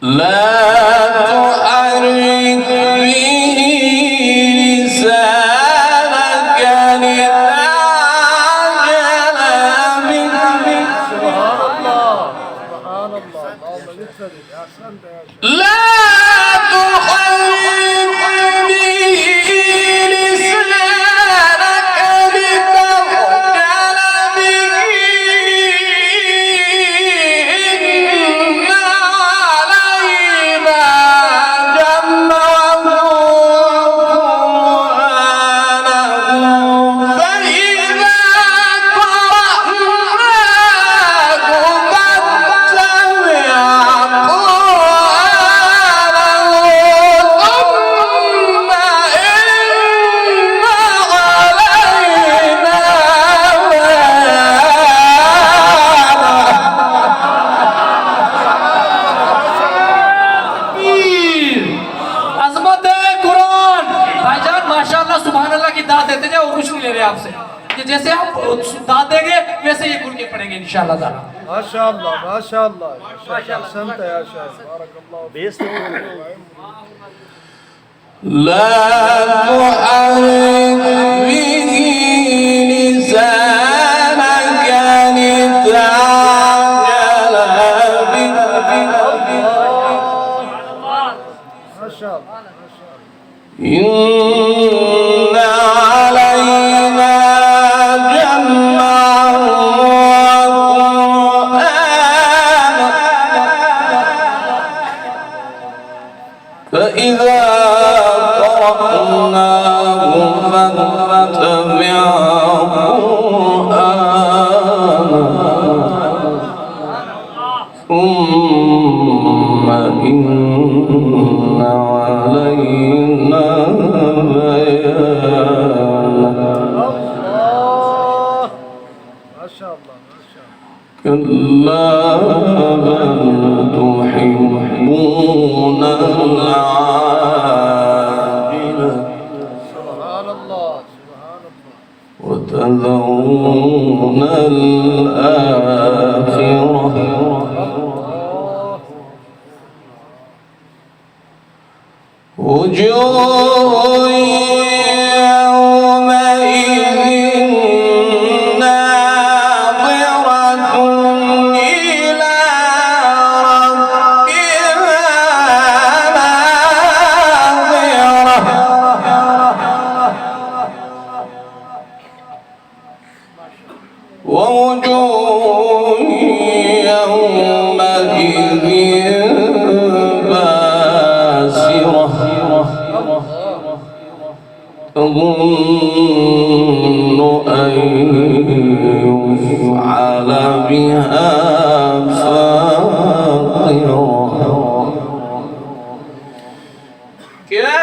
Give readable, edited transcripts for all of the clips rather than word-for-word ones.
لا تحرك به لسانك لتعجل به. سبحان الله سبحان الله. اللهم يسلمك. احسنت يا شيخ. لا تحرك به لسانك لتعجل به. إن علينا جمعه وقرآنه فإذا قرأناه فاتبع देते जाओ, कुछ नहीं ले रहे आपसे। कि जैसे आप दाद देंगे वैसे ये खुल के पढ़ेंगे इंशाअल्लाह ताला। माशाअल्लाह माशाअल्लाह احسنت يا شيخ. بارك الله فيك. لا تحرك به لسانك لتعجل به. ما شاء الله ما شاء الله. إن علينا جمعه وقرآنه فإذا قرأناه فاتبع قرآنه ثم إن علينا بيانه. الله ما شاء الله ما شاء الله. كلا بل تحبون العاجلة سبحان الله سبحان الله. وتذرون الآخرة وجوه يومئذ ناظرة إلى ربها ناظرة ووجوه يومئذ باسرة تظن أن يفعل بها فاقرة. كلا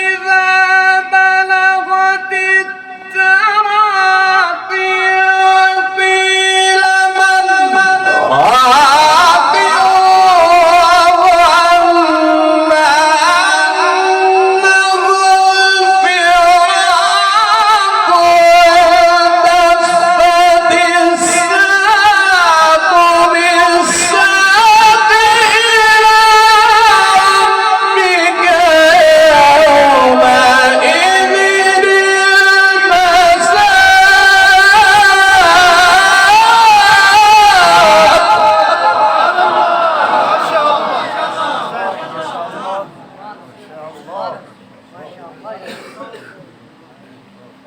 إذا بلغت التراقي وقيل من راق وظن أنه الفراق والتفت الساق بالساق إلى ربك يومئذ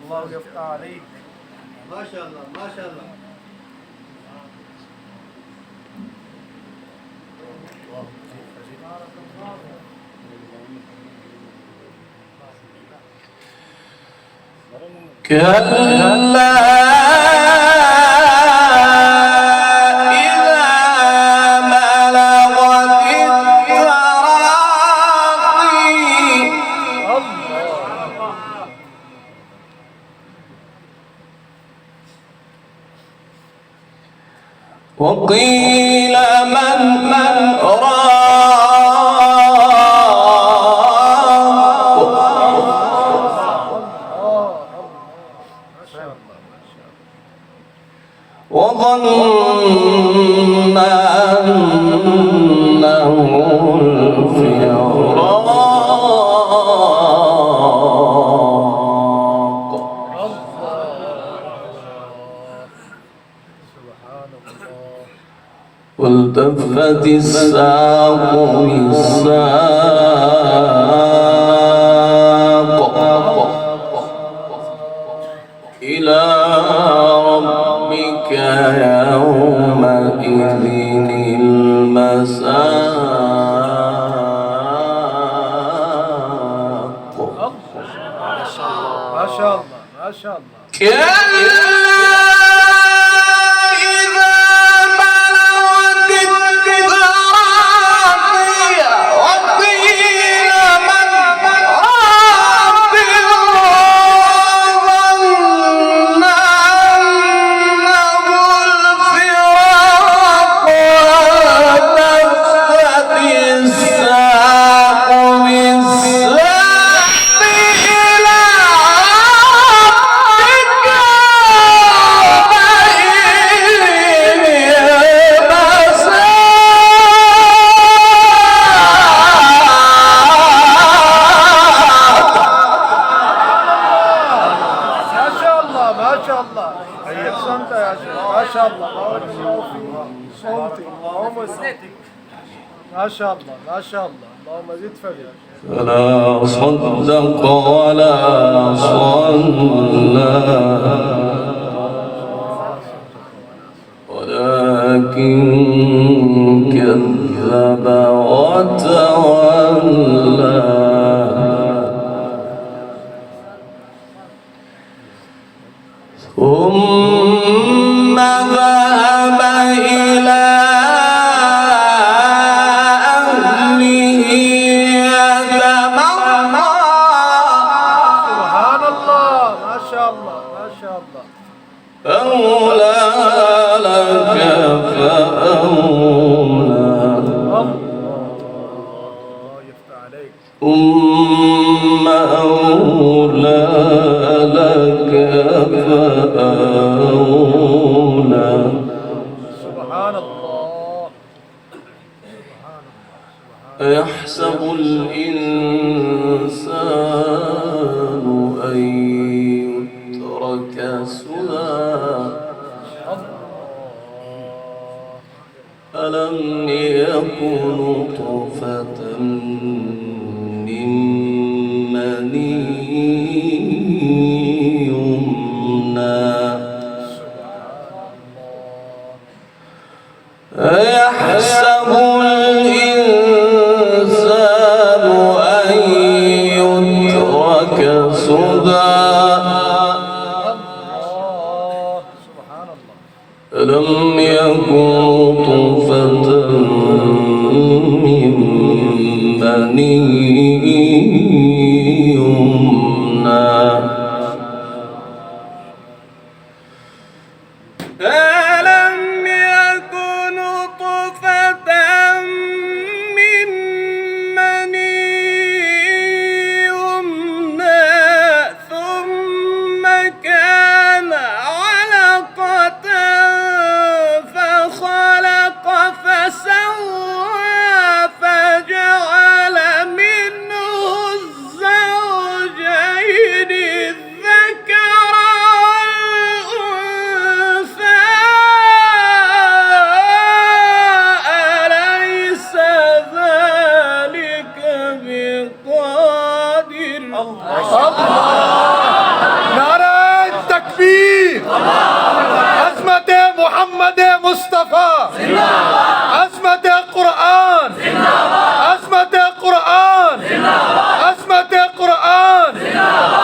الله يفتح عليك. ما شاء الله ما شاء الله. كلا إذا بلغت التراقي وقيل من راق وظن والتفت الساق بالساق إلى ربك يومئذ المساق ما شاء الله ما شاء الله. أحسنت يا شيخ ما شاء الله. بارك الله في صوتك اللهم زد. ما شاء الله ما شاء الله. اللهم زد فريق. فلا صدق ولا صلى ولكن كذب وتولى ثم ذهب إلى أهله يتمطى. سبحان الله ما شاء الله ما شاء الله. فأولى لك فأولى الله يفتح عليك. ثم أولى لك فأولى. سبحان الله سبحان الله. أيحسب الإنسان أن يترك سدى ألم يكن نطفة من مني يمنى. أيحسب الإنسان أن يترك سدى سبحان الله. ألم يكن نطفة من مني يمنى. ألم يكن نطفة من مني يمنى ثم كان علقة فخلق فسوى فجعل منه الزوجين الذكر والأنثى. أليس ذلك بقادر؟ نعرہ تکبیر. عظمت محمد مصطفى. عظمت قرآن. عظمت قرآن. عظمت قرآن.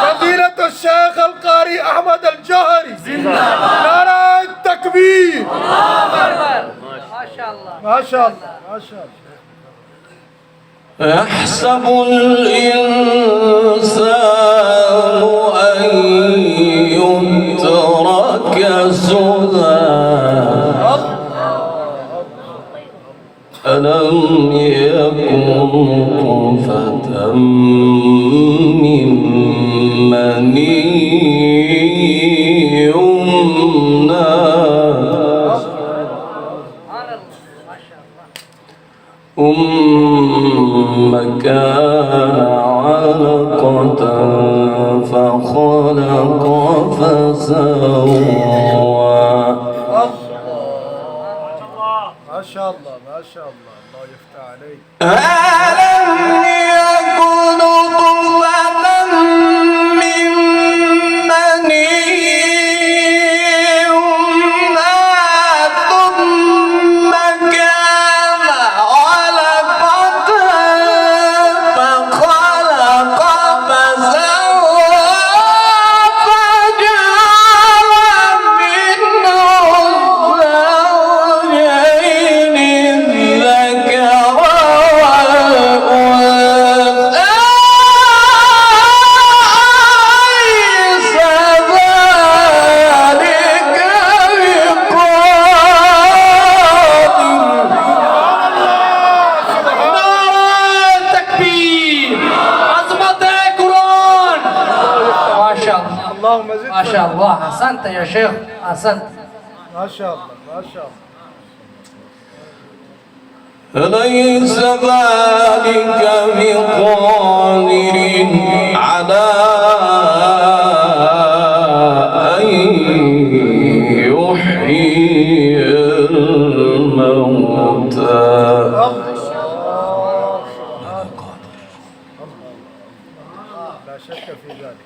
فضيلة الشيخ القاري أحمد الجوهري. نعرہ تکبیر. ما شاء الله ما شاء الله. يحسب الإنسان أن يترك سدى ألم يكن نطفة من مني يمنى ثم كان علقة فخلق فسوى ما شاء الله ما شاء الله الله يفتح عليك. ألم يكن نطفة من مني ثم كان علقة فخلق فسوى فجعل منه الزوجين الذكر والأنثى أليس ذلك بقادر؟ नारे तकबीर अजमत कुरान माशाअल्लाह اللهم زد माशाअल्लाह अहसनत या शेख अहसनत ما شاء الله ما شاء الله. أليس ذلك بقادر على أن يحيي الموتى لا شك في ذلك.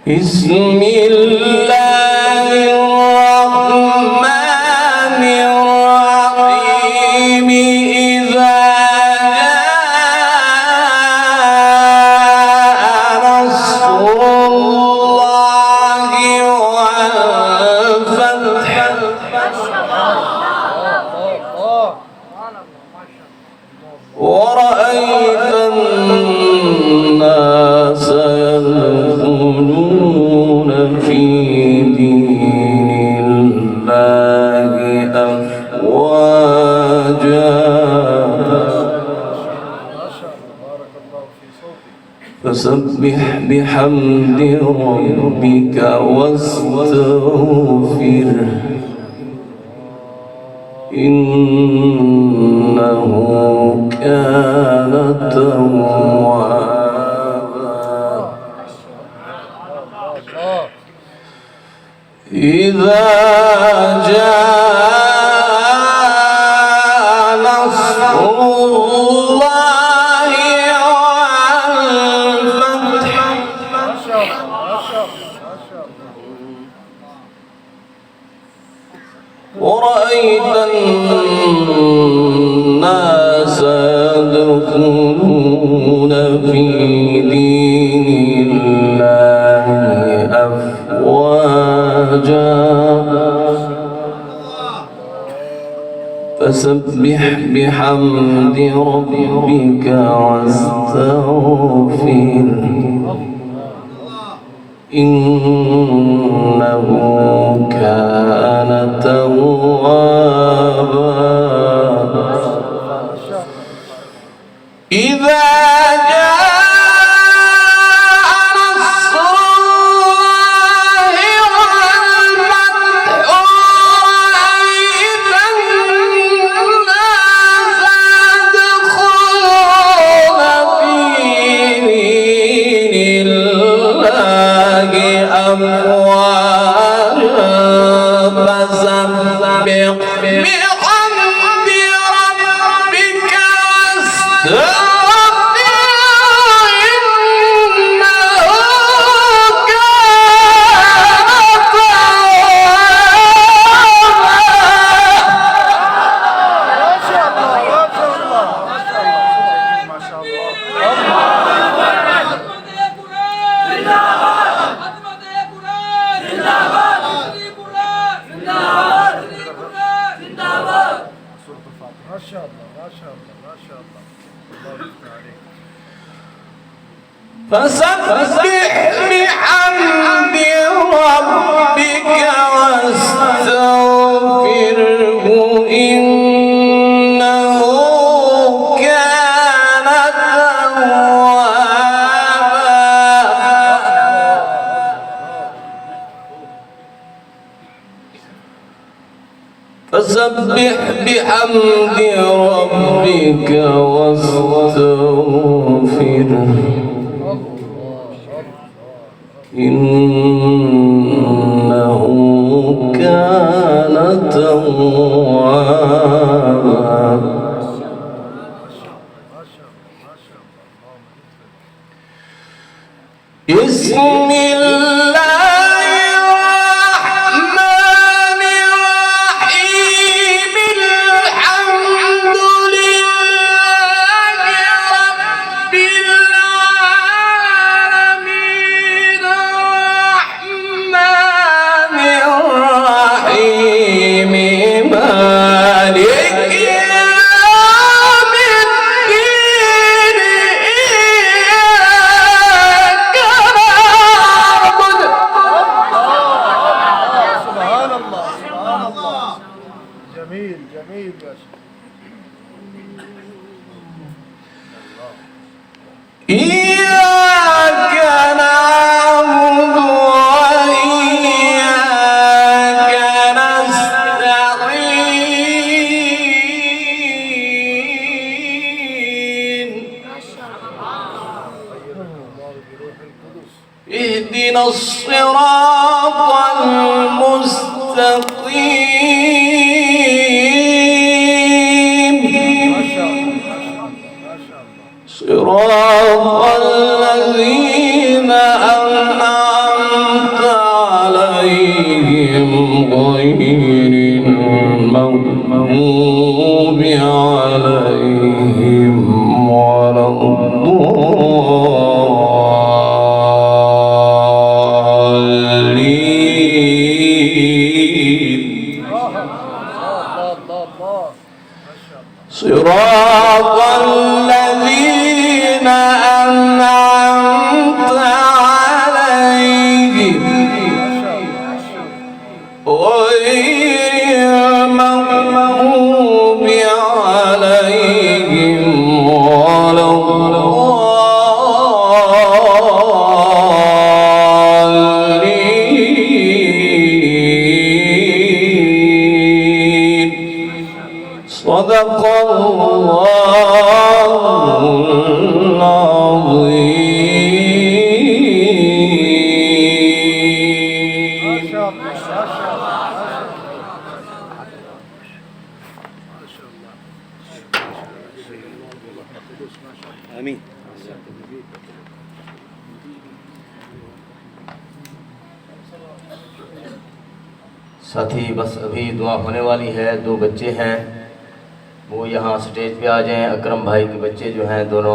بسم الله الرحمن الرحيم إذا جاء نصر الله والفتح ورأيت الناس يدخلون في دين الله أفواجا ما شاء الله بارك الله في صوتك. فسبح بحمد ربك واستغفره إنه كان توابا إذا جاء نصر الله والفتح ما شاء الله ما شاء الله ما شاء الله. ورأيت الناس يدخلون في دين الله أفواجا فسبح بحمد ربك واستغفره إنه كان توابا إذا جاء نصر الله والفتح ورأيت الناس يدخلون في دين الله أفواجا فسبح بحمد ربك واستغفره إنه كان توابا. ما شاء الله ما شاء الله ما شاء الله. ما شاء الله ما شاء الله ما شاء الله الله يفتح عليك. فسبح بحمد ربك واستغفره إنه كان توابا فسبح بحمد ربك واستغفره إنه كان जमील जमील बस إياك نعبد وإياك نستعين اهدنا الصراط المستقيم صراط الذين أنعمت عليهم غير المغضوب عليهم ولا الضالين صراط الذين أنعمت عليهم غير المغضوب عليهم ولا الضالين صدق الله العظيم आमीन साथी बस अभी दुआ होने वाली है। 2 बच्चे हैं वो यहाँ स्टेज पे आ जाएं। अकरम भाई के बच्चे जो हैं दोनों